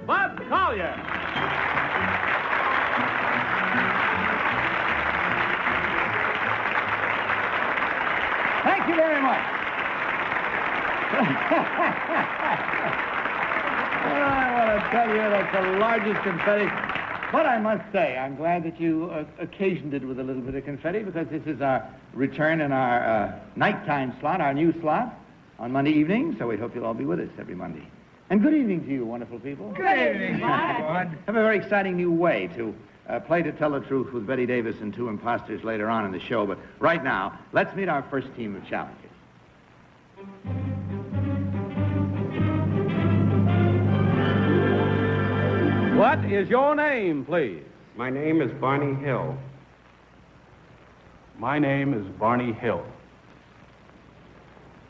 Bud Collyer. Thank you very much. I want to tell you that's the largest confetti. But I must say, I'm glad that you occasioned it with a little bit of confetti, because this is our return in our nighttime slot, our new slot, on Monday evening, so we hope you'll all be with us every Monday. And good evening to you, wonderful people. Good evening, Bud. Have a very exciting new way to play To Tell the Truth with Betty Davis and two imposters later on in the show. But right now, let's meet our first team of challengers. What is your name, please? My name is Barney Hill. My name is Barney Hill.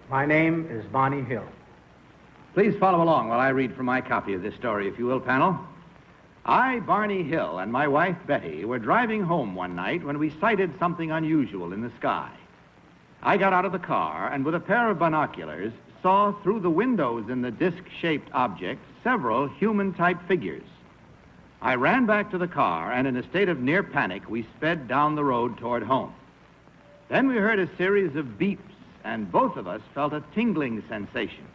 My name is Barney Hill. Please follow along while I read from my copy of this story, if you will, panel. I, Barney Hill, and my wife, Betty, were driving home one night when we sighted something unusual in the sky. I got out of the car and, with a pair of binoculars, saw through the windows in the disc-shaped object several human-type figures. I ran back to the car, and in a state of near panic, we sped down the road toward home. Then we heard a series of beeps, and both of us felt a tingling sensation.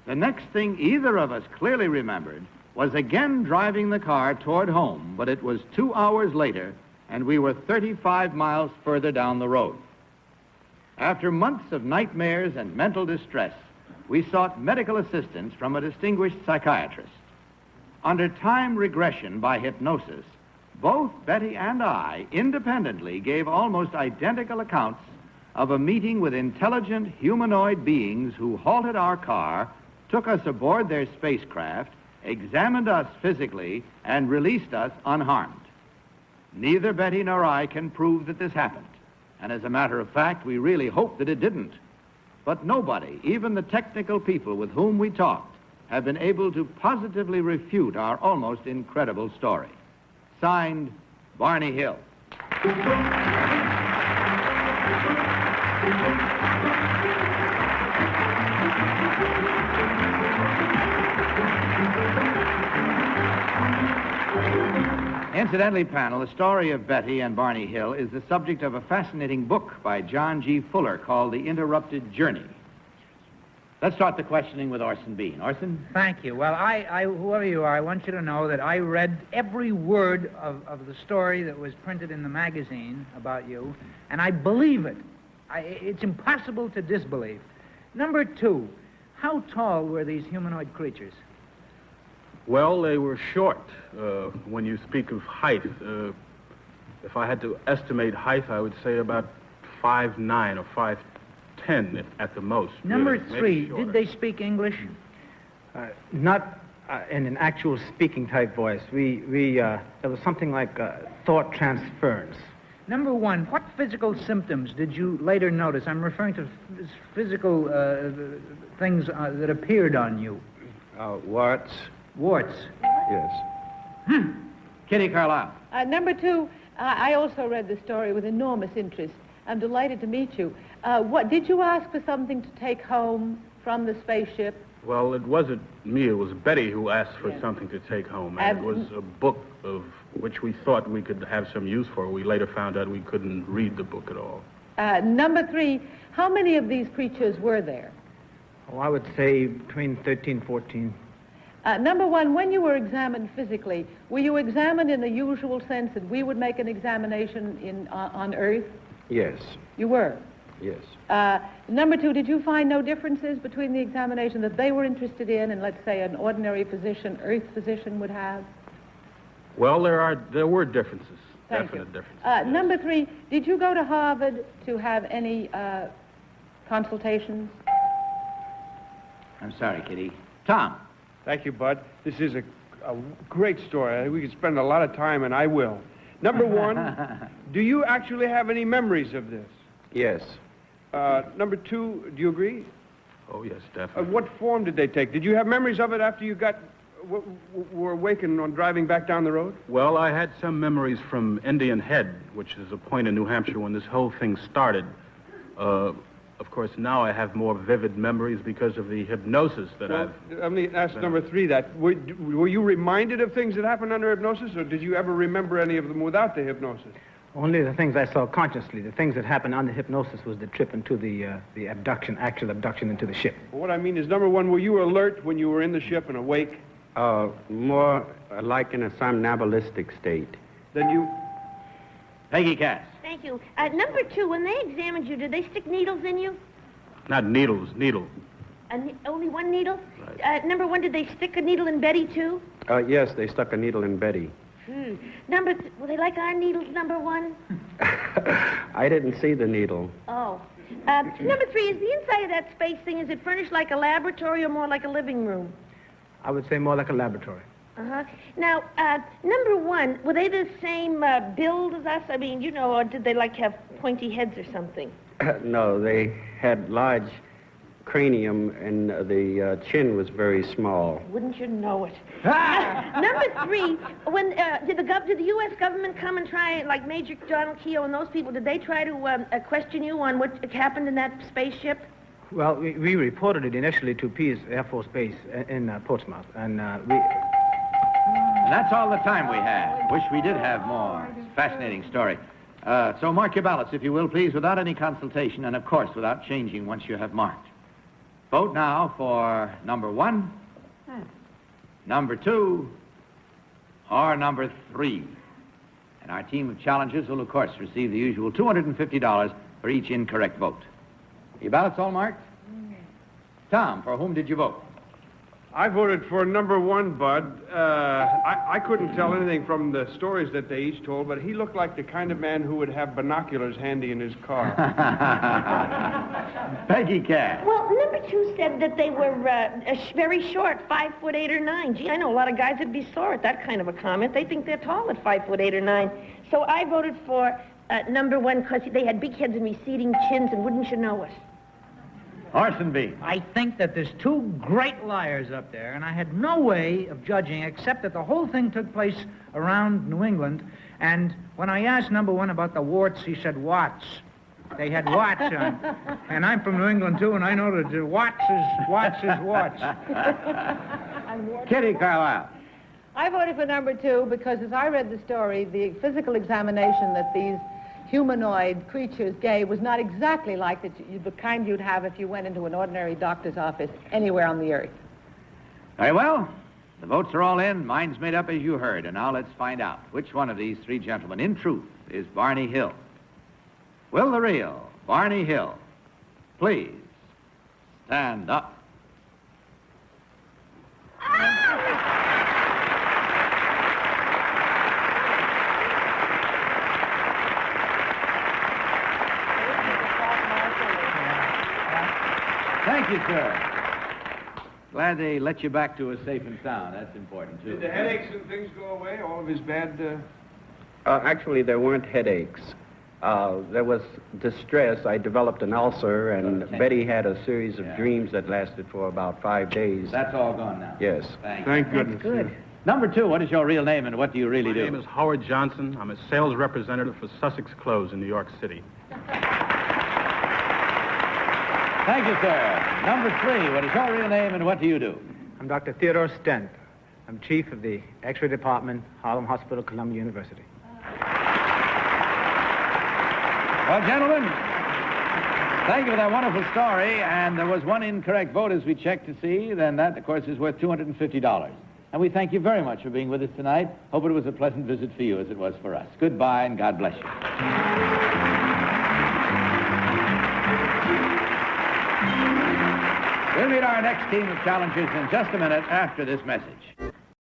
The next thing either of us clearly remembered was again driving the car toward home, but it was 2 hours later, and we were 35 miles further down the road. After months of nightmares and mental distress, we sought medical assistance from a distinguished psychiatrist. Under time regression by hypnosis, both Betty and I independently gave almost identical accounts of a meeting with intelligent humanoid beings who halted our car, took us aboard their spacecraft, examined us physically, and released us unharmed. Neither Betty nor I can prove that this happened, and as a matter of fact, we really hope that it didn't. But nobody, even the technical people with whom we talked, have been able to positively refute our almost incredible story. Signed, Barney Hill. Incidentally, panel, the story of Betty and Barney Hill is the subject of a fascinating book by John G. Fuller called The Interrupted Journey. Let's start the questioning with Orson Bean. Orson? Thank you. Well, I whoever you are, I want you to know that I read every word of the story that was printed in the magazine about you, and I believe it. It's impossible to disbelieve. Number two, how tall were these humanoid creatures? Well, they were short. When you speak of height, if I had to estimate height, I would say about 5'9" or 5'10" at the most. Number really. three, did they speak English? Not in an actual speaking type voice. There was something like thought transference. Number one, what physical symptoms did you later notice? I'm referring to physical things that appeared on you. Warts? Warts. Yes. Kitty Carlisle. Number two, I also read the story with enormous interest. I'm delighted to meet you. What did you ask for something to take home from the spaceship? Well, it wasn't me. It was Betty who asked for Yes. something to take home. And it was a book of which we thought we could have some use for. We later found out we couldn't read the book at all. Number three, how many of these creatures were there? Oh, I would say between 13 and 14. Number one, when you were examined physically, were you examined in the usual sense that we would make an examination on Earth? Yes. You were? Yes. Number two, did you find no differences between the examination that they were interested in and, let's say, an ordinary physician, Earth physician, would have? Well, there were differences. Thank Definite you. differences. Yes. Number three, did you go to Harvard to have any consultations? I'm sorry, Kitty. Tom. Thank you, Bud. This is a great story. We could spend a lot of time, and I will. Number one, do you actually have any memories of this? Yes. Number two, do you agree? Oh, yes, definitely. What form did they take? Did you have memories of it after you were awakened on driving back down the road? Well, I had some memories from Indian Head, which is a point in New Hampshire when this whole thing started. of course, now I have more vivid memories because of the hypnosis that Well, let me ask number 3 that. Were you reminded of things that happened under hypnosis, or did you ever remember any of them without the hypnosis? Only the things I saw consciously. The things that happened under hypnosis was the trip into the abduction, actual abduction into the ship. Well, what I mean is, number 1, were you alert when you were in the ship and awake? More like in a somnambulistic state. Then you... Peggy Cass. Thank you. Number 2, when they examined you, did they stick needles in you? Not needles, needle. Only one needle? Number 1, did they stick a needle in Betty, too? Yes, they stuck a needle in Betty. Will they like our needles, number 1? I didn't see the needle. Oh. Number 3, is the inside of that space thing, is it furnished like a laboratory or more like a living room? I would say more like a laboratory. Uh-huh. Now, number 1, were they the same build as us? I mean, you know, or did they, like, have pointy heads or something? No, they had large cranium, and the chin was very small. Wouldn't you know it? Number 3, when did the U.S. government come and try, like Major Donald Keogh and those people, did they try to question you on what happened in that spaceship? Well, we reported it initially to Pease Air Force Base in Portsmouth, and we... And that's all the time we have. Wish we did have more. It's a fascinating story. So mark your ballots, if you will, please, without any consultation, and, of course, without changing once you have marked. Vote now for number 1, number 2, or number 3. And our team of challengers will, of course, receive the usual $250 for each incorrect vote. Your ballots all marked? Tom, for whom did you vote? I voted for number 1, Bud. I couldn't tell anything from the stories that they each told, but he looked like the kind of man who would have binoculars handy in his car. Peggy Cass. Well, number 2 said that they were very short, 5'8" or 9. Gee, I know a lot of guys that'd be sore at that kind of a comment. They think they're tall at 5'8" or 9. So I voted for number 1 because they had big heads and receding chins, and wouldn't you know it? Orson B. I think that there's 2 great liars up there, and I had no way of judging except that the whole thing took place around New England, and when I asked number 1 about the warts, he said Watts. They had Watts on. And I'm from New England, too, and I know that Watts is Watts. Kitty Carlisle. I voted for number 2 because as I read the story, the physical examination that these humanoid creatures gave was not exactly like the kind you'd have if you went into an ordinary doctor's office anywhere on the earth. Very well. The votes are all in. Mine's made up as you heard. And now let's find out which one of these 3 gentlemen, in truth, is Barney Hill. Will the real Barney Hill please stand up? Thank you, sir. Glad they let you back to us safe and sound. That's important, too. Did the headaches and things go away? All of his bad... Actually, there weren't headaches. There was distress. I developed an ulcer, and Betty had a series of dreams that lasted for about 5 days. That's all gone now. Yes. Thank goodness. Good. Number 2, what is your real name and what do you really do? My name is Howard Johnson. I'm a sales representative for Sussex Clothes in New York City. Thank you, sir. Number 3, what is your real name and what do you do? I'm Dr. Theodore Stent. I'm chief of the X-ray department, Harlem Hospital, Columbia University. Well, gentlemen, thank you for that wonderful story. And there was 1 incorrect vote as we checked to see. Then that, of course, is worth $250. And we thank you very much for being with us tonight. Hope it was a pleasant visit for you as it was for us. Goodbye and God bless you. We'll meet our next team of challengers in just a minute after this message.